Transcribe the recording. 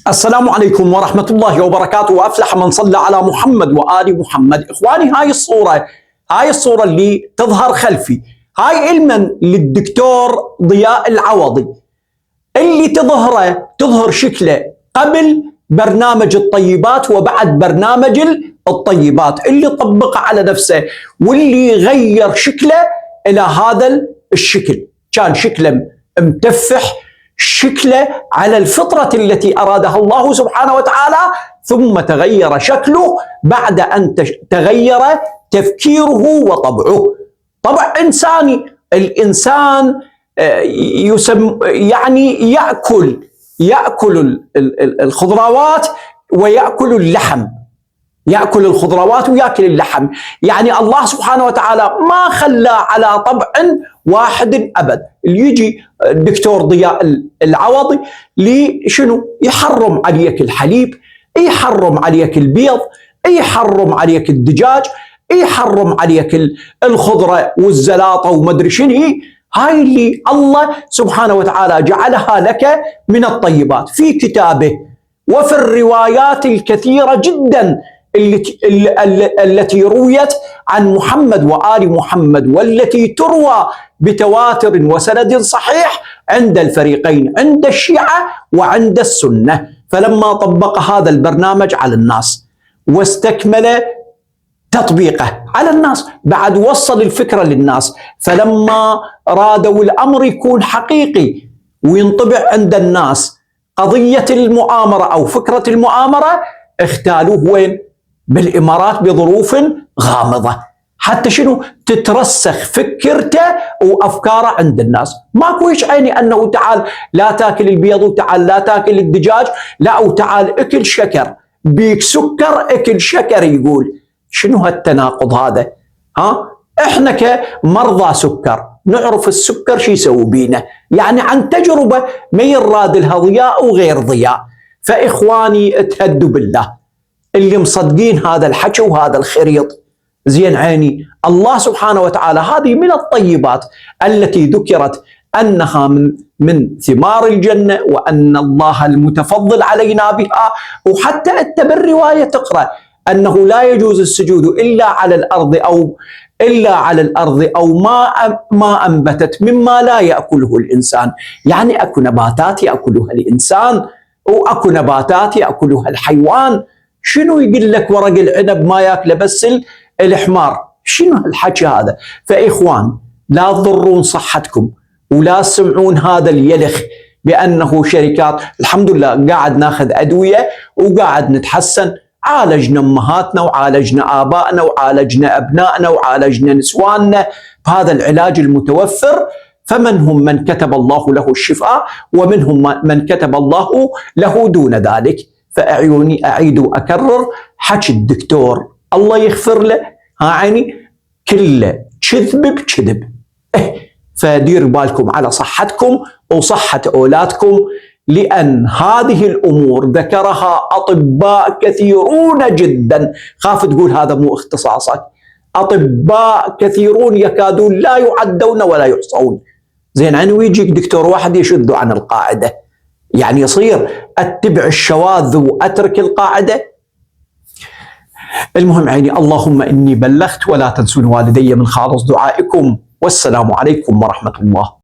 السلام عليكم ورحمة الله وبركاته. وأفلح من صلى على محمد وآل محمد. إخواني، هاي الصورة اللي تظهر خلفي هاي علما للدكتور ضياء العوضي، اللي تظهر شكله قبل برنامج الطيبات وبعد برنامج الطيبات، اللي طبقه على نفسه واللي غير شكله إلى هذا الشكل. كان شكله متفح، شكله على الفطرة التي أرادها الله سبحانه وتعالى، ثم تغير شكله بعد أن تغير تفكيره وطبعه. طبع إنساني. الإنسان يأكل الخضروات ويأكل اللحم، يأكل الخضروات ويأكل اللحم. يعني الله سبحانه وتعالى ما خلى على طبع واحد أبد. اللي يجي الدكتور ضياء العوضي شنو؟ يحرم عليك الحليب، يحرم عليك البيض، يحرم عليك الدجاج، يحرم عليك الخضرة والزلاطة ومدري شنو. هاي اللي الله سبحانه وتعالى جعلها لك من الطيبات في كتابه وفي الروايات الكثيرة جدا التي رويت عن محمد وآل محمد، والتي تروى بتواتر وسند صحيح عند الفريقين، عند الشيعة وعند السنة. فلما طبق هذا البرنامج على الناس واستكمل تطبيقه على الناس، بعد وصل الفكرة للناس، فلما رادوا الأمر يكون حقيقي وينطبع عند الناس قضية المؤامرة أو فكرة المؤامرة، اختالوه وين؟ بالإمارات بظروف غامضة، حتى شنو؟ تترسخ فكرته وأفكاره عند الناس. ماكو هيك عيني أنه تعال لا تاكل البيض، وتعال لا تاكل الدجاج، لا وتعال اكل شكر، بيك سكر اكل شكر. يقول شنو هالتناقض هذا؟ احنا كمرضى سكر نعرف السكر شو يسوي بينا، يعني عن تجربة ما يراد لها ضياء وغير ضياء. فإخواني اتهدوا بالله اللي مصدقين هذا الحكي وهذا الخريط. زين عيني، الله سبحانه وتعالى هذه من الطيبات التي ذكرت أنها من ثمار الجنة، وأن الله المتفضل علينا بها. وحتى أنت بالرواية تقرأ أنه لا يجوز السجود إلا على الأرض أو ما أنبتت مما لا يأكله الإنسان. يعني أكو نباتات يأكلها الإنسان وأكو نباتات يأكلها الحيوان. شنو يقول لك ورق العنب ما يأكله بس الحمار؟ شنو الحكي هذا؟ فإخوان، لا تضرون صحتكم ولا تسمعون هذا اليلخ بأنه شركات. الحمد لله قاعد ناخذ أدوية وقاعد نتحسن. عالجنا أمهاتنا وعالجنا آبائنا وعالجنا أبنائنا وعالجنا نسواننا بهذا العلاج المتوفر. فمنهم من كتب الله له الشفاء، ومنهم من كتب الله له دون ذلك. فأعيوني أعيد وأكرر حكي الدكتور الله يغفر له، عيني كله كذب بكذب. فديروا بالكم على صحتكم وصحة أولادكم، لأن هذه الأمور ذكرها أطباء كثيرون جدا. خاف تقول هذا مو اختصاصك. أطباء كثيرون يكادون لا يعدون ولا يحصون. زين عيني، ويجيك دكتور واحد يشذ عن القاعدة، يعني يصير أتبع الشواذ وأترك القاعدة. المهم عيني، اللهم إني بلغت، ولا تنسون والدي من خالص دعائكم، والسلام عليكم ورحمة الله.